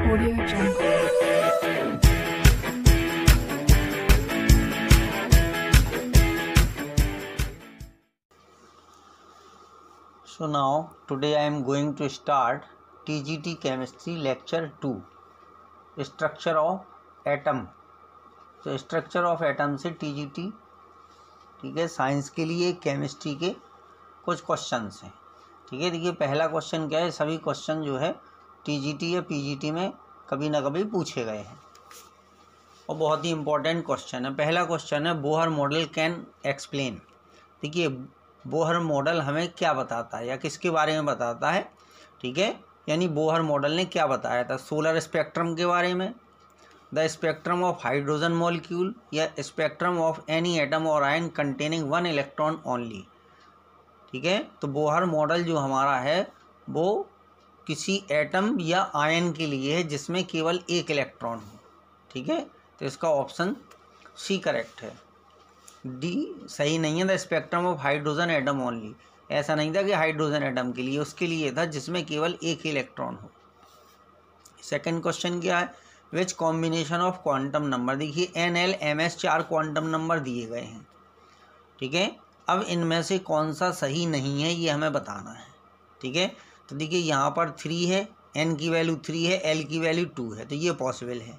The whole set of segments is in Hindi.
Audio Jungle. So now today I am going to start TGT Chemistry Lecture 2 Structure of Atom. तो स्ट्रक्चर ऑफ एटम से TGT, ठीक है, साइंस के लिए केमिस्ट्री के कुछ क्वेश्चंस हैं, ठीक है। देखिए पहला क्वेश्चन क्या है, सभी क्वेश्चन जो है TGT या PGT में कभी ना कभी पूछे गए हैं और बहुत ही इम्पोर्टेंट क्वेश्चन है। पहला क्वेश्चन है बोहर मॉडल कैन एक्सप्लेन। देखिए बोहर मॉडल हमें क्या बताता है या किसके बारे में बताता है, ठीक है, यानी बोहर मॉडल ने क्या बताया था, सोलर स्पेक्ट्रम के बारे में, the spectrum of hydrogen molecule या स्पेक्ट्रम ऑफ एनी एटम और ion containing one electron only, ठीक है। तो बोहर मॉडल जो हमारा है वो किसी एटम या आयन के लिए है जिसमें केवल एक इलेक्ट्रॉन हो, ठीक है। तो इसका ऑप्शन सी करेक्ट है, डी सही नहीं है। The spectrum of hydrogen atom only, ऐसा नहीं था कि हाइड्रोजन एटम के लिए, उसके लिए था जिसमें केवल एक ही इलेक्ट्रॉन हो। सेकंड क्वेश्चन क्या है, which combination of quantum number. देखिए NL MS 4 क्वांटम नंबर दिए गए हैं, ठीक है। अब इनमें से कौन सा सही नहीं है ये हमें बताना है, ठीक है। तो देखिए यहाँ पर 3 है, N की वैल्यू 3 है, L की वैल्यू 2 है, तो ये पॉसिबल है,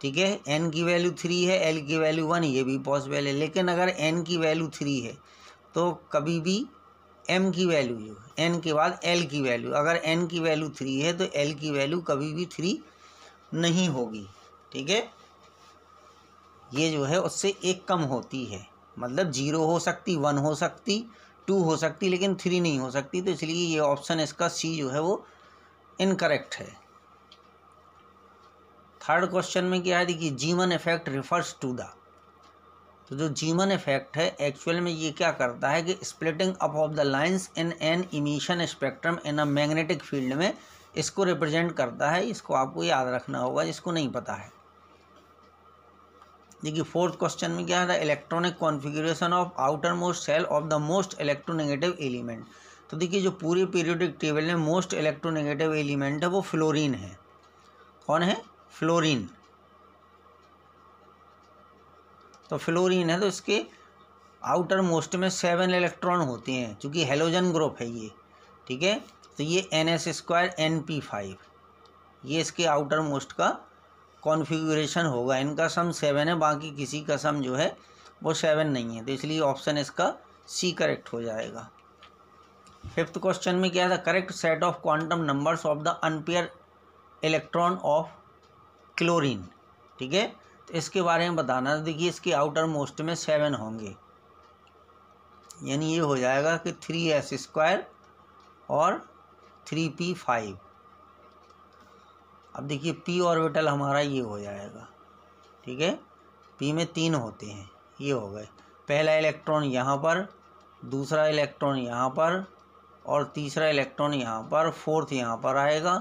ठीक है। N की वैल्यू 3 है, L की वैल्यू 1, ये भी पॉसिबल है। लेकिन अगर N की वैल्यू 3 है तो कभी भी M की वैल्यू जो N के बाद L की वैल्यू, अगर N की वैल्यू 3 है तो L की वैल्यू कभी भी 3 नहीं होगी, ठीक है। ये जो है उससे एक कम होती है, मतलब 0 हो सकती, 1 हो सकती, 2 हो सकती, लेकिन 3 नहीं हो सकती। तो इसलिए ये ऑप्शन इसका सी जो है वो इनकरेक्ट है। थर्ड क्वेश्चन में क्या है, देखिए Zeeman effect refers to the. तो जो जीमन इफेक्ट है एक्चुअल में ये क्या करता है कि splitting up of the lines in an emission spectrum in a magnetic field में इसको रिप्रेजेंट करता है। इसको आपको याद रखना होगा जिसको नहीं पता है। देखिए फोर्थ क्वेश्चन में क्या है, the electronic configuration of outer most shell of the most electronegative element. तो देखिए जो पूरे पीरियोडिक टेबल में मोस्ट इलेक्ट्रोनेगेटिव एलिमेंट है वो फ्लोरीन है। कौन है? फ्लोरीन। तो फ्लोरीन है तो इसके आउटर मोस्ट में 7 इलेक्ट्रॉन होते हैं, चूँकि हेलोजन ग्रुप है ये, ठीक है। तो ये NS2 NP5, ये इसके आउटर मोस्ट का कॉन्फ़िगरेशन होगा। इनका सम 7 है, बाकी किसी का सम जो है वो 7 नहीं है, तो इसलिए ऑप्शन इसका सी करेक्ट हो जाएगा। फिफ्थ क्वेश्चन में क्या है, the correct set of quantum numbers of the unpaired electron of chlorine, ठीक है। तो इसके बारे में बताना। देखिए इसके आउटर मोस्ट में 7 होंगे, यानी ये हो जाएगा कि 3s² और 3p5। अब देखिए p ऑर्बिटल हमारा ये हो जाएगा, ठीक है। p में 3 होते हैं, ये हो गए। पहला इलेक्ट्रॉन यहाँ पर, दूसरा इलेक्ट्रॉन यहाँ पर और तीसरा इलेक्ट्रॉन यहाँ पर, फोर्थ यहाँ पर आएगा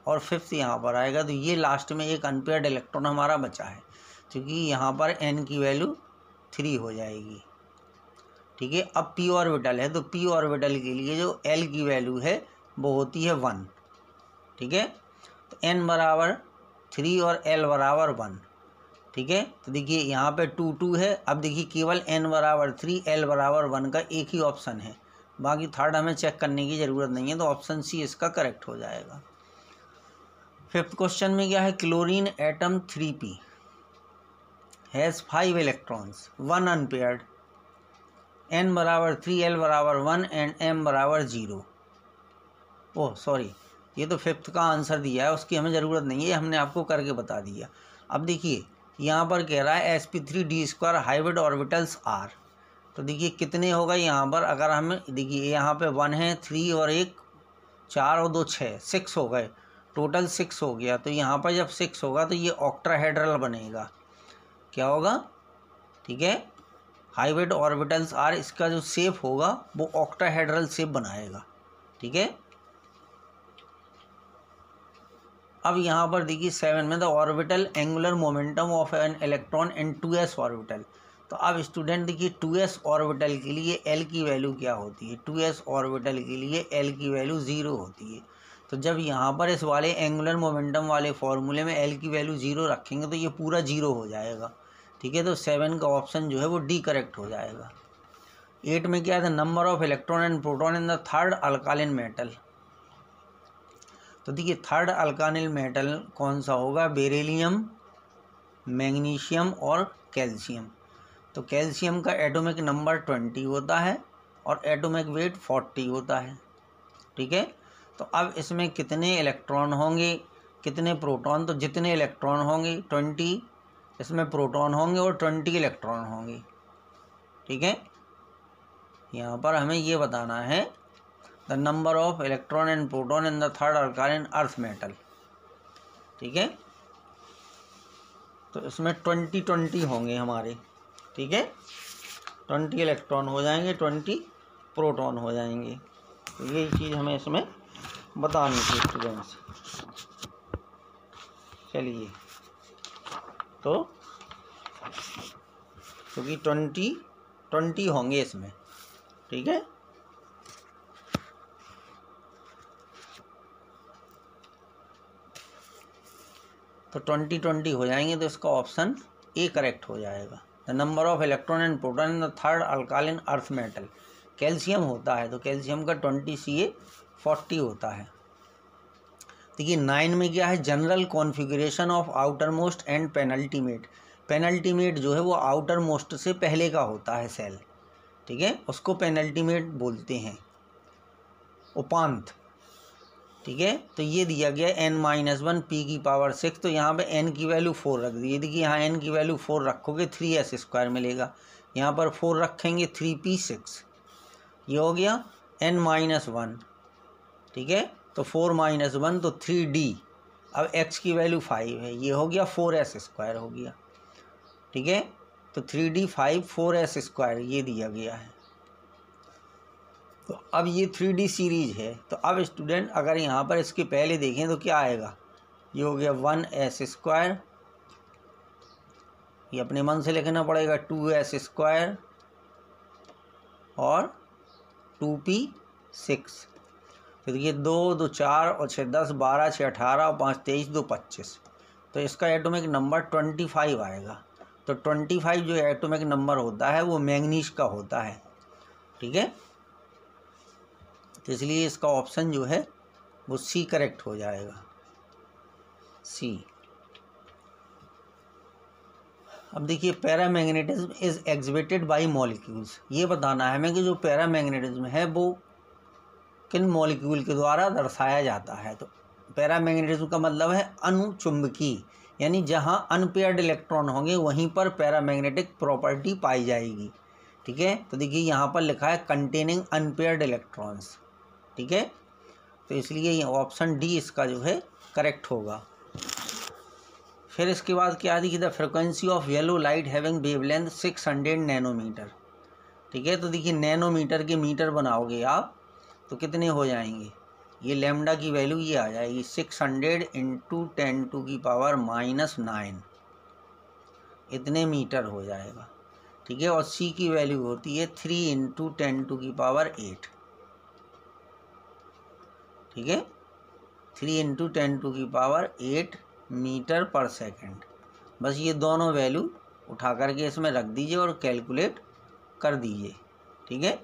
और फिफ्थ यहाँ पर आएगा। तो ये लास्ट में एक अनपेयर्ड इलेक्ट्रॉन हमारा बचा है, क्योंकि यहाँ पर n की वैल्यू 3 हो जाएगी, ठीक है। अब p ऑर्बिटल है तो p ऑर्बिटल के लिए जो L की वैल्यू है वो होती है 1, ठीक है। तो n बराबर 3 और L बराबर 1, ठीक है। तो देखिए यहाँ पे 2 2 है। अब देखिए केवल n बराबर 3 L बराबर 1 का एक ही ऑप्शन है, बाकी थर्ड हमें चेक करने की ज़रूरत नहीं है, तो ऑप्शन सी इसका करेक्ट हो जाएगा। फिफ्थ क्वेश्चन में क्या है, chlorine atom 3p has 5 electrons, 1 unpaired, n बराबर 3 L बराबर 1 एंड m बराबर 0। ओह सॉरी, ये तो फिफ्थ का आंसर दिया है, उसकी हमें ज़रूरत नहीं है, हमने आपको करके बता दिया। अब देखिए यहाँ पर कह रहा है sp3d² हाइब्रिड ऑर्बिटल्स आर। तो देखिए कितने होगा यहाँ पर, अगर हम देखिए यहाँ पे 1 है, 3 और 1 4 और 2 6, 6 हो गए, टोटल 6 हो गया। तो यहाँ पर जब 6 होगा तो ये ऑक्टाहेड्रल बनेगा। क्या होगा, ठीक है, हाइब्रिड ऑर्बिटल्स आर, इसका जो शेप होगा वो ऑक्टाहेड्रल शेप बनाएगा, ठीक है। अब यहाँ पर देखिए 7 में the orbital angular momentum of an electron in 2s orbital. तो अब स्टूडेंट देखिए 2s ऑर्बिटल के लिए L की वैल्यू क्या होती है, 2s ऑर्बिटल के लिए L की वैल्यू 0 होती है। तो जब यहाँ पर इस वाले एंगुलर मोमेंटम वाले फॉर्मूले में एल की वैल्यू 0 रखेंगे तो ये पूरा 0 हो जाएगा, ठीक है। तो 7 का ऑप्शन जो है वो डी करेक्ट हो जाएगा। 8 में क्या है, the number of electron and proton in the third अल्कालिन metal. तो देखिए थर्ड अल्कालिन मेटल कौन सा होगा, बेरिलियम, मैग्नीशियम और कैल्शियम। तो कैल्शियम का एटॉमिक नंबर 20 होता है और एटॉमिक वेट 40 होता है, ठीक है। तो अब इसमें कितने इलेक्ट्रॉन होंगे, कितने प्रोटॉन, तो जितने इलेक्ट्रॉन होंगे 20 इसमें प्रोटॉन होंगे और 20 इलेक्ट्रॉन होंगे, ठीक है। यहाँ पर हमें ये बताना है the number of electron and proton in the third अल्कालिन earth metal, ठीक है। तो इसमें 20 होंगे हमारे, ठीक है। 20 इलेक्ट्रॉन हो जाएंगे, 20 प्रोटॉन हो जाएंगे। तो यही चीज़ हमें इसमें बतानी थी स्टूडेंट्स। चलिए, तो क्योंकि 20 होंगे इसमें, ठीक है। तो 20 हो जाएंगे, तो इसका ऑप्शन ए करेक्ट हो जाएगा। The number of electron and proton in the third अल्कालिन earth metal, calcium होता है तो कैल्शियम का 20 Ca 40 होता है। देखिए 9 में क्या है, general configuration of outer most and penultimate. Penultimate जो है वो आउटर मोस्ट से पहले का होता है सेल, ठीक है, उसको पेनल्टीमेट बोलते हैं, उपांत, ठीक है। तो ये दिया गया n-1 p की पावर 6, तो यहाँ पे n की वैल्यू 4 रख दी। देखिए यहाँ n की वैल्यू 4 रखोगे 3s² मिलेगा, यहाँ पर 4 रखेंगे 3p6, ये हो गया n-1, ठीक है। तो 4-1 तो 3d, अब x की वैल्यू 5 है, ये हो गया 4s² हो गया, ठीक है। तो 3d 5 4s² ये दिया गया है। तो अब ये 3D सीरीज है। तो अब स्टूडेंट अगर यहाँ पर इसके पहले देखें तो क्या आएगा, ये हो गया 1s², ये अपने मन से लिखना पड़ेगा 2s² और 2p6। तो देखिए 2 2 4 और 6 10 12 6 18 और 5 23 2 25, तो इसका एटॉमिक नंबर 25 आएगा। तो 25 जो एटॉमिक नंबर होता है वो मैंगनीज का होता है, ठीक है। तो इसलिए इसका ऑप्शन जो है वो सी करेक्ट हो जाएगा, सी। अब देखिए paramagnetism is exhibited by molecules, ये बताना है हमें कि जो पैरामैग्नेटिज्म है वो किन मॉलिक्यूल के द्वारा दर्शाया जाता है। तो पैरामैग्नेटिज्म का मतलब है अनुचुंबकी, यानी जहाँ अनपेयर्ड इलेक्ट्रॉन होंगे वहीं पर पैरामैग्नेटिक प्रॉपर्टी पाई जाएगी, ठीक है। तो देखिए यहाँ पर लिखा है कंटेनिंग अनपेयर्ड इलेक्ट्रॉन्स, ठीक है। तो इसलिए ये ऑप्शन डी इसका जो है करेक्ट होगा। फिर इसके बाद क्या देखिए, the frequency of yellow light having wavelength 600 nanometre, ठीक है। तो देखिए नैनोमीटर के मीटर बनाओगे आप तो कितने हो जाएंगे, ये लैम्डा की वैल्यू ये आ जाएगी 600 × 10⁻⁹ इतने मीटर हो जाएगा, ठीक है। और सी की वैल्यू होती है 3 × 10⁸, ठीक है, 3 × 10⁸ मीटर पर सेकंड। बस ये दोनों वैल्यू उठा करके इसमें रख दीजिए और कैलकुलेट कर दीजिए, ठीक है।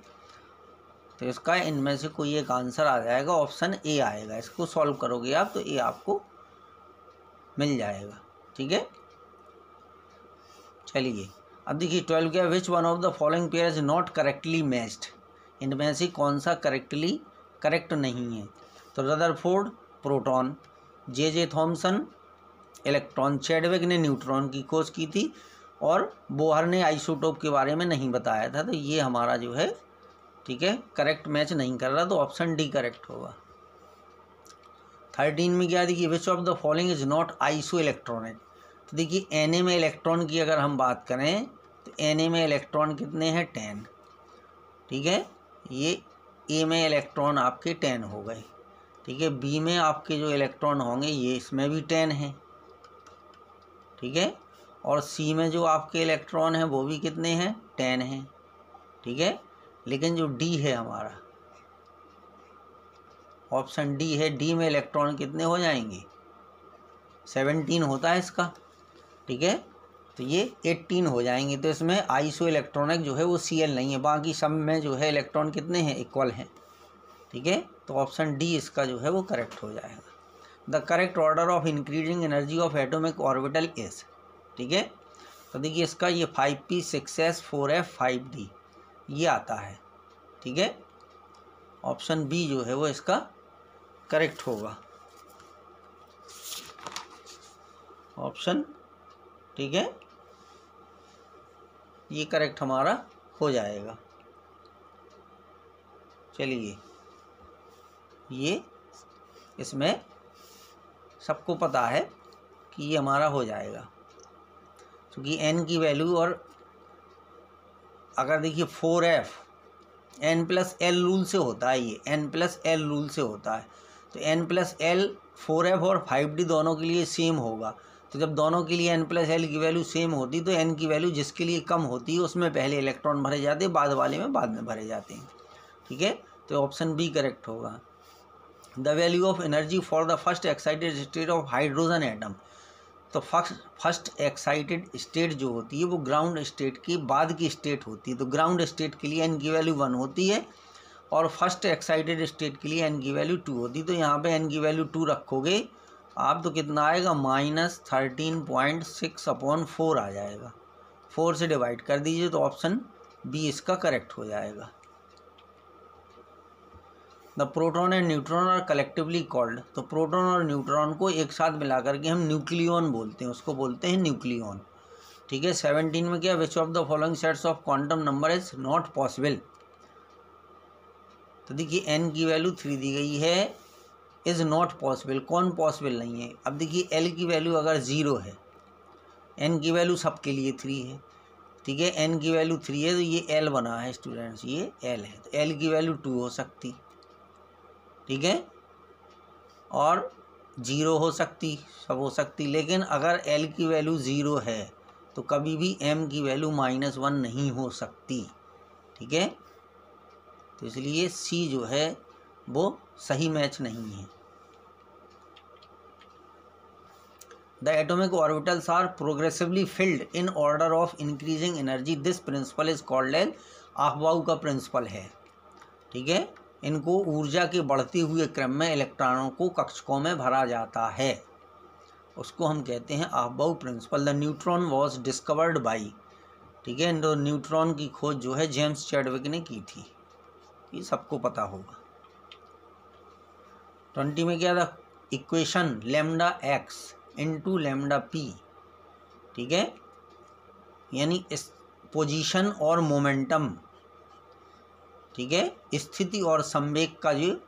तो इसका इनमें से कोई एक आंसर आ जाएगा, ऑप्शन ए आएगा। इसको सॉल्व करोगे आप तो ए आपको मिल जाएगा, ठीक है। चलिए अब देखिए 12 क्या, which one of the following pair is not correctly matched, इनमें से कौन सा करेक्ट नहीं है। तो Rutherford proton, J Thomson electron, Chadwick ने न्यूट्रॉन की खोज की थी और बोहर ने आइसोटोप के बारे में नहीं बताया था। तो ये हमारा जो है, ठीक है, करेक्ट मैच नहीं कर रहा, तो ऑप्शन डी करेक्ट होगा। 13 में क्या देखिए, विच of the following is not iso electronic. तो देखिए एन में इलेक्ट्रॉन की अगर हम बात करें तो एन में इलेक्ट्रॉन कितने हैं, 10, ठीक है। ये ए में इलेक्ट्रॉन आपके 10 हो गए, ठीक है। बी में आपके जो इलेक्ट्रॉन होंगे ये इसमें भी 10 हैं, ठीक है। और सी में जो आपके इलेक्ट्रॉन हैं वो भी कितने हैं, 10 हैं, ठीक है। लेकिन जो डी है हमारा, ऑप्शन डी है, डी में इलेक्ट्रॉन कितने हो जाएंगे, 17 होता है इसका, ठीक है, तो ये 18 हो जाएंगे। तो इसमें आइसो इलेक्ट्रॉनिक जो है वो Cl नहीं है, बाकी सब में जो है इलेक्ट्रॉन कितने हैं, इक्वल हैं, ठीक है। तो ऑप्शन डी इसका जो है वो करेक्ट हो जाएगा। The correct order of increasing energy of atomic orbital is, ठीक है। तो देखिए इसका ये 5p 6s 4f 5d ये आता है, ठीक है। ऑप्शन बी जो है वो इसका करेक्ट होगा, ऑप्शन, ठीक है, ये करेक्ट हमारा हो जाएगा। चलिए ये इसमें सबको पता है कि ये हमारा हो जाएगा, क्योंकि n की वैल्यू, और अगर देखिए 4f n+l रूल से होता है, ये n+l रूल से होता है, तो n+l 4f और 5d दोनों के लिए सेम होगा। तो जब दोनों के लिए n+l की वैल्यू सेम होती तो n की वैल्यू जिसके लिए कम होती है उसमें पहले इलेक्ट्रॉन भरे जाते हैं, बाद वाले में बाद में भरे जाते हैं, ठीक है। तो ऑप्शन बी करेक्ट होगा। The value of energy for the first excited state of hydrogen atom, तो फर्स्ट एक्साइटेड स्टेट जो होती है वो ग्राउंड स्टेट के बाद की स्टेट होती है। तो ग्राउंड स्टेट के लिए n की वैल्यू 1 होती है और फर्स्ट एक्साइटेड स्टेट के लिए n की वैल्यू 2 होती है। तो यहाँ पे n की वैल्यू 2 रखोगे आप तो कितना आएगा, -13.6/4 आ जाएगा। 4 से डिवाइड कर दीजिए तो ऑप्शन बी इसका करेक्ट हो जाएगा। The proton and neutron are collectively called, तो प्रोटॉन और न्यूट्रॉन को एक साथ मिलाकर के हम न्यूक्लियन बोलते हैं, उसको बोलते हैं न्यूक्लियन, ठीक है। 17 में क्या, विच of the following sets of quantum number is not possible, तो देखिए n की वैल्यू 3 दी गई है, इज़ नॉट पॉसिबल, कौन पॉसिबल नहीं है। अब देखिए l की वैल्यू अगर 0 है, n की वैल्यू सबके लिए 3 है, ठीक है, n की वैल्यू 3 है तो ये l बना है स्टूडेंट्स, ये l है, तो l की वैल्यू 2 हो सकती, ठीक है, और 0 हो सकती, सब हो सकती। लेकिन अगर l की वैल्यू 0 है तो कभी भी m की वैल्यू -1 नहीं हो सकती, ठीक है। तो इसलिए c जो है वो सही मैच नहीं है। The atomic orbitals are progressively filled in order of increasing energy, this principle is called as aufbau का प्रिंसिपल है, ठीक है। इनको ऊर्जा के बढ़ते हुए क्रम में इलेक्ट्रॉनों को कक्षकों में भरा जाता है, उसको हम कहते हैं aufbau principle. The neutron was discovered by, ठीक है, तो न्यूट्रॉन की खोज जो है जेम्स चैडविक ने की थी, ये सबको पता होगा। 20 में क्या था, इक्वेशन λx इंटू λp, ठीक है, यानी इस पोजीशन और मोमेंटम, ठीक है, स्थिति और संवेग का जो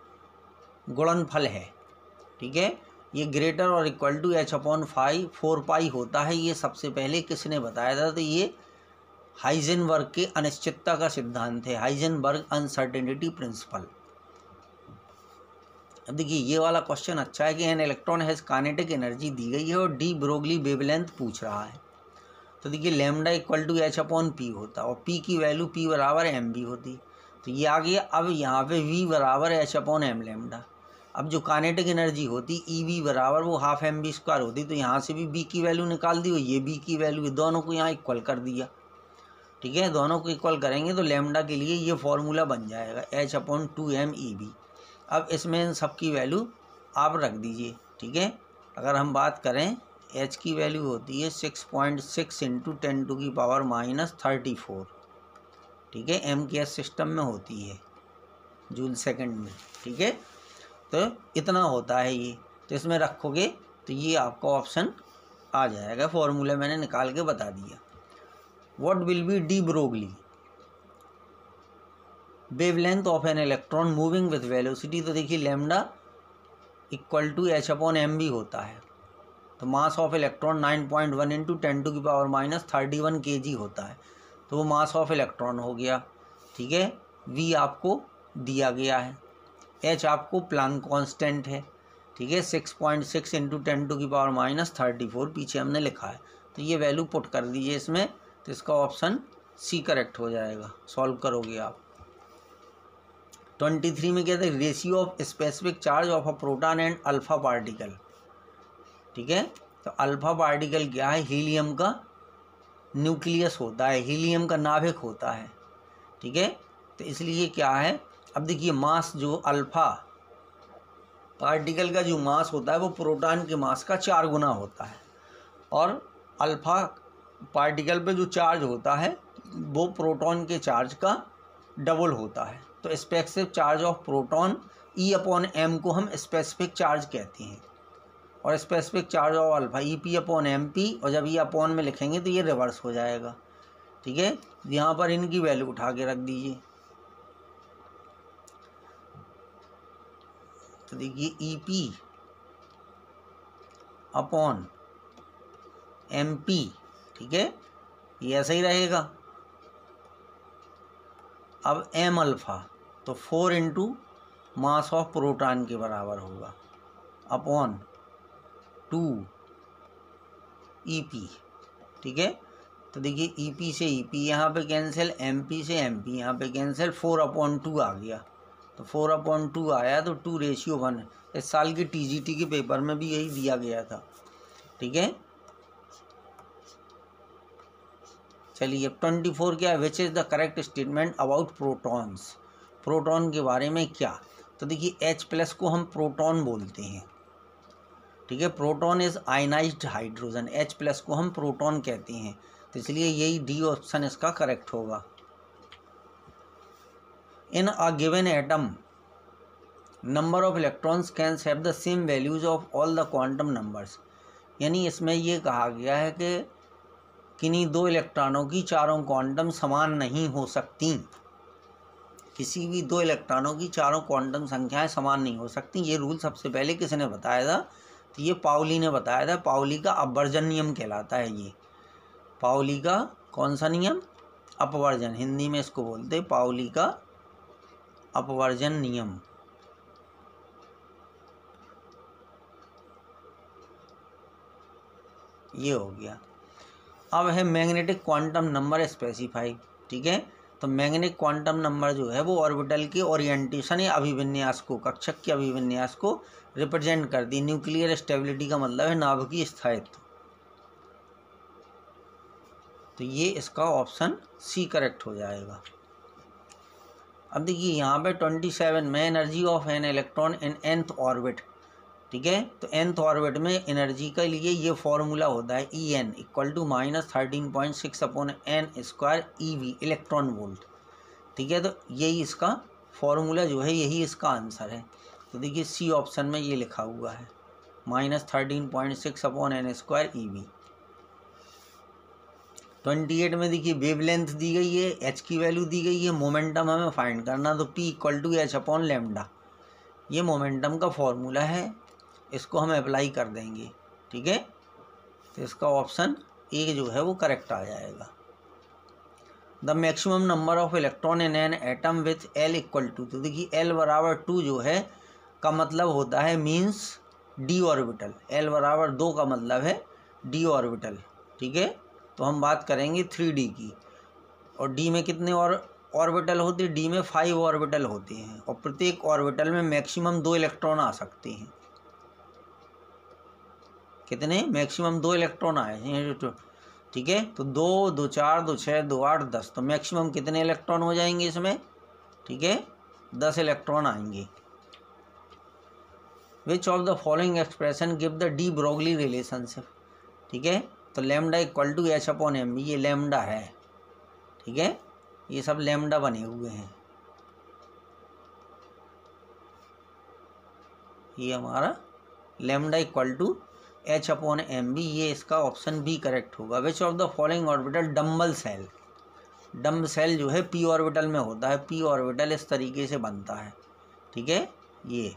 गुणनफल है, ठीक है, ये ग्रेटर और इक्वल टू h/4 होता है। ये सबसे पहले किसने बताया था, तो ये हाइजेनबर्ग के अनिश्चितता का सिद्धांत है, हाइजेनबर्ग अनसर्टेनिटी प्रिंसिपल। अब देखिए ये वाला क्वेश्चन अच्छा है कि an electron has kinetic energy दी गई है और डी ब्रोगली वेवलेंथ पूछ रहा है। तो देखिए लैम्डा इक्वल टू h/p होता और p की वैल्यू p बराबर mv होती, तो ये आ गया। अब यहाँ पे v बराबर h/m लैम्डा। अब जो काइनेटिक एनर्जी होती EV बराबर वो ½ mv² होती, तो यहाँ से भी b की वैल्यू निकाल दी और ये b की वैल्यू, दोनों को यहाँ इक्वल कर दिया, ठीक है। दोनों को इक्वल करेंगे तो लैम्डा के लिए ये फॉर्मूला बन जाएगा h/2m EV। अब इसमें इन सब की वैल्यू आप रख दीजिए, ठीक है। अगर हम बात करें h की वैल्यू होती है 6.6 × 10⁻34, ठीक है, MKS सिस्टम में होती है जूल सेकंड में, ठीक है। तो इतना होता है ये, तो इसमें रखोगे तो ये आपका ऑप्शन आ जाएगा, फॉर्मूला मैंने निकाल के बता दिया। What will be de Broglie wavelength of an electron moving with velocity, तो देखिए लैम्डा इक्वल टू h/mv होता है, तो मास ऑफ इलेक्ट्रॉन 9.1 × 10⁻31 kg होता है, तो वो मास ऑफ इलेक्ट्रॉन हो गया, ठीक है। v आपको दिया गया है, h आपको प्लांक कांस्टेंट है, ठीक है, 6.6 × 10⁻34 पीछे हमने लिखा है, तो ये वैल्यू पुट कर दीजिए इसमें, तो इसका ऑप्शन सी करेक्ट हो जाएगा। सॉल्व करोगे आप। 23 में क्या था, ratio of specific charge of a proton and alpha particle. ठीक है, तो अल्फा पार्टिकल क्या है, हीलियम का न्यूक्लियस होता है, हीलियम का नाभिक होता है। ठीक है, तो इसलिए क्या है, अब देखिए मास जो अल्फा पार्टिकल का जो मास होता है वो प्रोटॉन के मास का 4 गुना होता है, और अल्फा पार्टिकल पे जो चार्ज होता है वो प्रोटॉन के चार्ज का डबल होता है। तो specific charge of proton E/m को हम स्पेसिफिक चार्ज कहते हैं, और specific charge of alpha EP/mp, और जब ये अपॉन में लिखेंगे तो ये रिवर्स हो जाएगा। ठीक है, यहाँ पर इनकी वैल्यू उठा के रख दीजिए। तो देखिए EP/mp, ठीक है, ये ऐसा ही रहेगा। अब m अल्फा तो 4 इंटू मास ऑफ प्रोटॉन के बराबर होगा अपॉन 2 EP। ठीक है, तो देखिए EP से EP यहाँ पे कैंसिल, MP से MP यहाँ पे कैंसिल, 4/2 आ गया। तो 4/2 आया तो 2:1। इस साल की TGT के पेपर में भी यही दिया गया था। ठीक है, चलिए 24 क्या है, which is the correct statement about protons. Proton के बारे में क्या, तो देखिए H+ को हम प्रोटॉन बोलते हैं। ठीक है, proton is ionised hydrogen, H+ को हम प्रोटॉन कहते हैं, तो इसलिए यही D ऑप्शन इसका करेक्ट होगा। In a given atom number of electrons can have the same values of all the quantum numbers. यानी इसमें ये कहा गया है कि किन्हीं 2 इलेक्ट्रॉनों की चारों क्वांटम समान नहीं हो सकती। किसी भी 2 इलेक्ट्रॉनों की चारों क्वांटम संख्याएं समान नहीं हो सकती। ये रूल सबसे पहले किसने बताया था, तो ये पाउली ने बताया था। पाउली का अपवर्जन नियम कहलाता है ये। पाउली का कौन सा नियम, अपवर्जन, हिंदी में इसको बोलते हैं पाउली का अपवर्जन नियम। ये हो गया। अब है मैग्नेटिक क्वांटम नंबर स्पेसिफाई। ठीक है, तो मैग्नेटिक क्वांटम नंबर जो है वो ऑर्बिटल के ओरिएंटेशन या अभिविन्यास को, कक्षक के अभिविन्यास को रिप्रेजेंट करती। न्यूक्लियर स्टेबिलिटी का मतलब है नाभिकीय स्थायित्व। तो ये इसका ऑप्शन C करेक्ट हो जाएगा। अब देखिए यहाँ पे 27 में energy of an electron in nth orbit. ठीक है, तो nth ऑर्बिट में एनर्जी के लिए ये फॉर्मूला होता है En = -13.6/n² eV electron volt. ठीक है, तो यही इसका फॉर्मूला जो है, यही इसका आंसर है। तो देखिए C ऑप्शन में ये लिखा हुआ है -13.6/n² eV। 28 में देखिए वेवलेंथ दी गई है, H की वैल्यू दी गई है, मोमेंटम हमें फाइंड करना, तो P = H/λ। ये मोमेंटम का फॉर्मूला है, इसको हम अप्लाई कर देंगे। ठीक है, तो इसका ऑप्शन A जो है वो करेक्ट आ जाएगा। The maximum number of electron in an atom with L = तो देखिए L = 2 जो है का मतलब होता है मीन्स D ऑर्बिटल। L = 2 का मतलब है D ऑर्बिटल। ठीक है, तो हम बात करेंगे 3D की, और D में कितने और ऑर्बिटल होते हैं, D में 5 ऑर्बिटल होते हैं, और प्रत्येक ऑर्बिटल में मैक्सिमम 2 इलेक्ट्रॉन आ सकते हैं। कितने, मैक्सिमम 2 इलेक्ट्रॉन आए हैं। ठीक है, तो 2, 2, 4, 2, 6, 2, 8, 10, तो मैक्सिमम कितने इलेक्ट्रॉन हो जाएंगे इसमें, ठीक है, 10 इलेक्ट्रॉन आएंगे। विच of the following expression give the de Broglie relationship. ठीक है, तो लैम्डा = H/m, ये लैम्डा है। ठीक है, ये सब लैम्डा बने हुए हैं, ये हमारा लैम्डा = H/m, ये इसका ऑप्शन B करेक्ट होगा। Which of the following orbital dumbbell shell. Dumbbell जो है P ऑर्बिटल में होता है, P ऑर्बिटल इस तरीके से बनता है। ठीक है, ये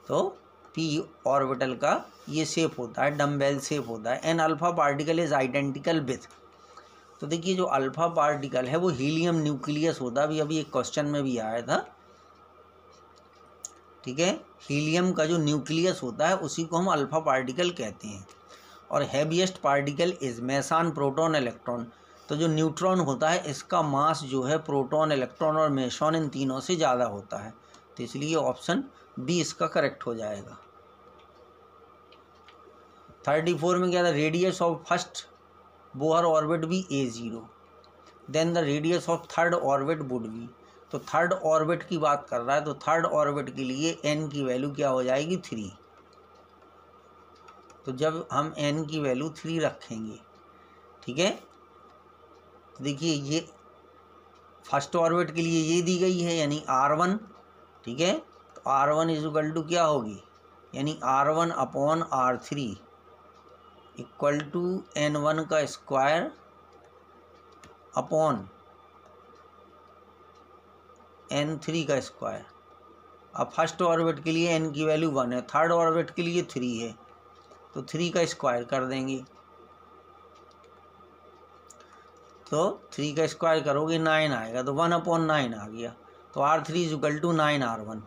तो P ऑर्बिटल का ये शेप होता है, डम्बेल शेप होता है। An alpha particle is identical with. तो देखिए जो अल्फा पार्टिकल है वो हीलियम न्यूक्लियस होता है, अभी एक क्वेश्चन में भी आया था। ठीक है, हीलियम का जो न्यूक्लियस होता है उसी को हम अल्फा पार्टिकल कहते हैं। और heaviest particle is Mason proton electron. तो जो न्यूट्रॉन होता है इसका मास जो है प्रोटॉन, इलेक्ट्रॉन और मेसॉन इन तीनों से ज़्यादा होता है, तो इसलिए ऑप्शन बी इसका करेक्ट हो जाएगा। 34 में क्या था, radius of first Bohr orbit भी A0, then the radius of third orbit would be, तो थर्ड ऑर्बिट की बात कर रहा है, तो थर्ड ऑर्बिट के लिए n की वैल्यू क्या हो जाएगी 3। तो जब हम n की वैल्यू 3 रखेंगे, ठीक है, तो देखिए ये फर्स्ट ऑर्बिट के लिए ये दी गई है यानी R1, ठीक है, तो R1 इक्वल टू क्या होगी, यानी R1 upon R3 equal to N1 का स्क्वायर अपॉन N3 का स्क्वायर। अब फर्स्ट ऑर्बिट के लिए n की वैल्यू 1 है, थर्ड ऑर्बिट के लिए 3 है, तो 3 का स्क्वायर कर देंगे, तो 3 का स्क्वायर करोगे 9 आएगा, तो 1/9 आ गया, तो R3 इक्वल टू 9R1,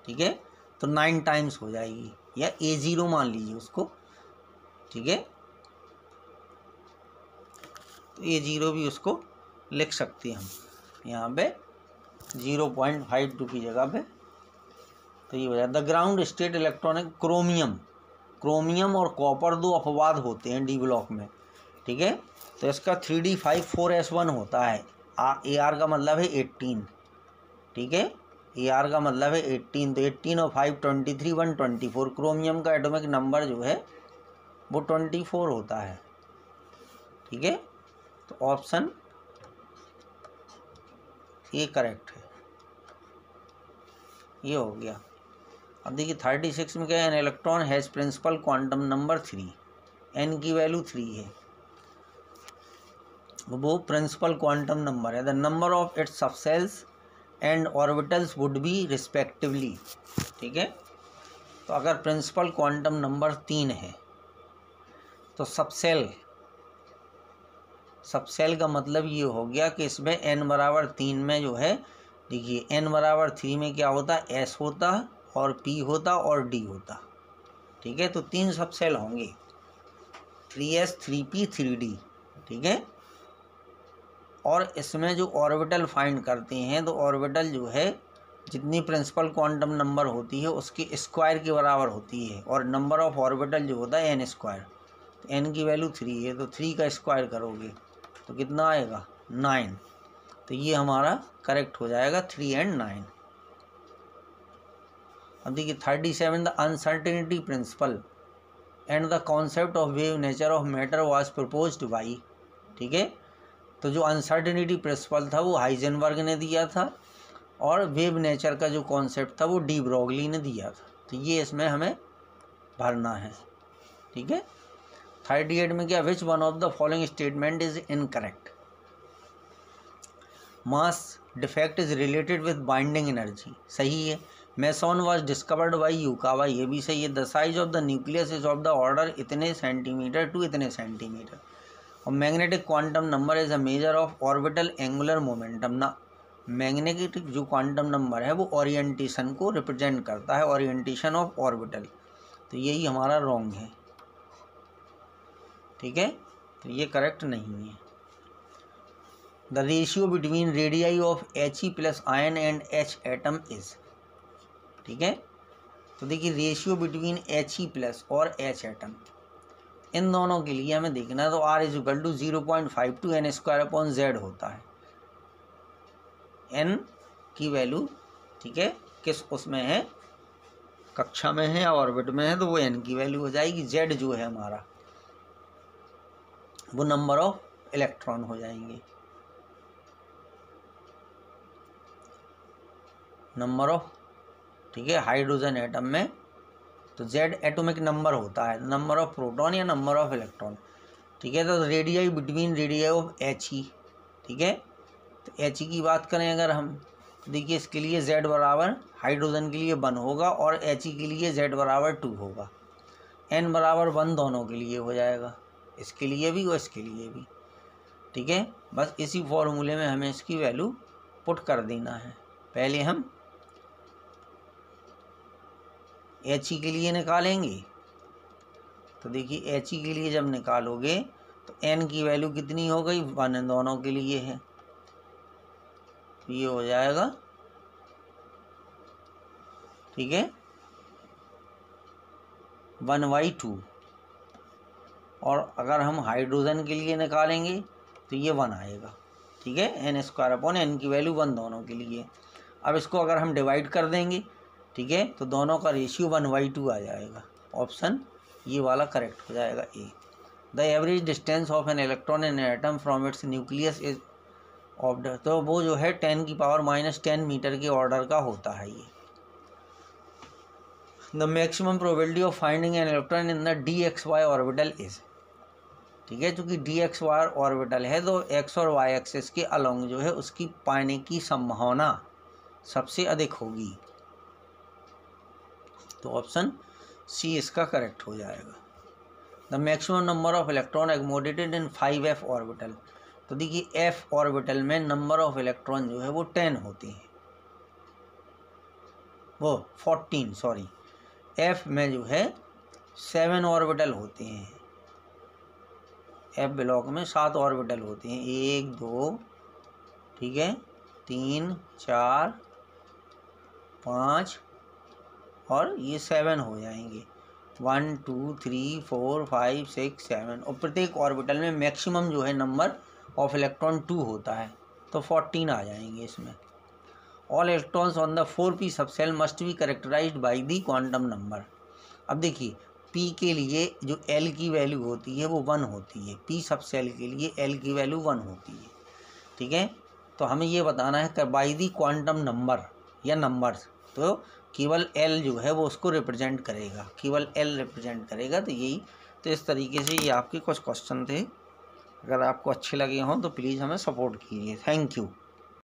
ठीक है, तो 9 टाइम्स हो जाएगी, या A0 मान लीजिए उसको, ठीक है, तो A0 भी उसको लिख सकते हैं हम यहाँ पे 0.52 की जगह पे, तो ये हो जाए। The ground state electronic chromium और कॉपर दो अपवाद होते हैं डी ब्लॉक में, ठीक है, तो इसका 3d54s1 होता है, AR का मतलब है 18, ठीक है, AR का मतलब है 18, तो 18 और 5 23 124, क्रोमियम का एटॉमिक नंबर जो है वो 24 होता है, ठीक है, तो ऑप्शन ये करेक्ट है, ये हो गया। अब देखिए 36 में क्या है, an electron has principal quantum number 3, n की वैल्यू 3 है, वो प्रिंसिपल क्वांटम नंबर है, the number of its subshells and orbitals would be respectively, ठीक है, तो अगर प्रिंसिपल क्वांटम नंबर 3 है तो सबसेल का मतलब ये हो गया कि इसमें n=3 में जो है, देखिए n=3 में क्या होता है, s होता और p होता और d होता, ठीक है, तो 3 सबसेल होंगे, 3s 3p 3d, ठीक है, और इसमें जो ऑर्बिटल फाइंड करते हैं तो ऑर्बिटल जो है जितनी प्रिंसिपल क्वांटम नंबर होती है उसके स्क्वायर के बराबर होती है, और नंबर ऑफ ऑर्बिटल जो होता है n स्क्वायर, तो n की वैल्यू 3 है, तो 3 का स्क्वायर करोगे तो कितना आएगा 9, तो ये हमारा करेक्ट हो जाएगा 3 और 9। अब देखिए 37 the uncertainty principle and the concept of wave nature of matter was proposed by, ठीक है, तो जो अनसर्टेनिटी प्रिंसिपल था वो हाइजेनबर्ग ने दिया था, और वेव नेचर का जो कॉन्सेप्ट था वो डी ब्रोगली ने दिया था, तो ये इसमें हमें भरना है, ठीक है। 38 में क्या, which one of the following statement is incorrect, mass defect is related with binding energy, सही है, मेसॉन वाज डिस्कवर्ड बाई यूकावा, ये भी सही है, the size of the nucleus is of the order इतने सेंटीमीटर टू इतने सेंटीमीटर, और magnetic quantum number is a measure of orbital angular momentum ना, मैग्नेटिक जो क्वांटम नंबर है वो ओरिएंटेशन को रिप्रेजेंट करता है, ओरिएंटेशन ऑफ ऑर्बिटल, तो यही हमारा रॉन्ग है, ठीक है, तो ये करेक्ट नहीं है। The ratio between radii of He plus ion and H atom is, ठीक है, तो देखिए रेशियो बिटवीन He प्लस और H एटम, इन दोनों के लिए हमें देखना है, तो R is equal to 0.52 n² होता है, n की वैल्यू, ठीक है, किस उसमें है, कक्षा में है या ऑर्बिट में है, तो वो n की वैल्यू हो जाएगी, Z जो है हमारा वो नंबर ऑफ इलेक्ट्रॉन हो जाएंगे, नंबर ऑफ, ठीक है, हाइड्रोजन एटम में तो Z एटॉमिक नंबर होता है, नंबर ऑफ प्रोटॉन या नंबर ऑफ इलेक्ट्रॉन, ठीक है, तो radii between radii of He, ठीक है, तो He की बात करें अगर हम, तो देखिए इसके लिए Z बराबर हाइड्रोजन के लिए 1 होगा और He के लिए Z बराबर 2 होगा, n बराबर 1 दोनों के लिए हो जाएगा, इसके लिए भी और इसके लिए भी, ठीक है, बस इसी फॉर्मूले में हमें इसकी वैल्यू पुट कर देना है। पहले हम He के लिए निकालेंगे, तो देखिए He के लिए जब निकालोगे तो n की वैल्यू कितनी हो गई, 1 इन दोनों के लिए है, तो ये हो जाएगा, ठीक है, 1/2। और अगर हम हाइड्रोजन के लिए निकालेंगे तो ये 1 आएगा, ठीक है, n² की वैल्यू 1 दोनों के लिए। अब इसको अगर हम डिवाइड कर देंगे, ठीक है, तो दोनों का रेशियो 1/2 आ जाएगा। ऑप्शन ये वाला करेक्ट हो जाएगा, A. The average distance of an electron in atom from its nucleus is of the, तो वो जो है 10⁻⁻10 मीटर के ऑर्डर का होता है ये। The maximum probability of finding N electron in the dxy orbital is, ठीक है, चूँकि dxy ऑर्बिटल है तो x और y एक्सिस के अलोंग जो है उसकी पाने की संभावना सबसे अधिक होगी, तो ऑप्शन सी इसका करेक्ट हो जाएगा। The maximum number of electron accommodated in 5f orbital, तो देखिए f ऑर्बिटल में नंबर ऑफ इलेक्ट्रॉन जो है वो 10 होते हैं, वो 14 सॉरी, f में जो है 7 ऑर्बिटल होते हैं, f ब्लॉक में 7 ऑर्बिटल होते हैं, 1 2, ठीक है, 3 4 5 और ये 7 हो जाएंगे, 1 2 3 4 5 6 7, और प्रत्येक ऑर्बिटल में मैक्सिमम जो है नंबर ऑफ इलेक्ट्रॉन 2 होता है, तो 14 आ जाएंगे इसमें। All electrons on the 4p subshell must be characterised by the quantum number. अब देखिए p के लिए जो l की वैल्यू होती है वो 1 होती है, p सबसेल के लिए l की वैल्यू 1 होती है, ठीक है, तो हमें ये बताना है कि बाय द क्वांटम नंबर या नंबर्स, तो केवल l जो है वो उसको रिप्रेजेंट करेगा, केवल l रिप्रेजेंट करेगा, तो यही, तो इस तरीके से ये आपके कुछ क्वेश्चन थे। अगर आपको अच्छे लगे हों तो प्लीज़ हमें सपोर्ट कीजिए। Thank you.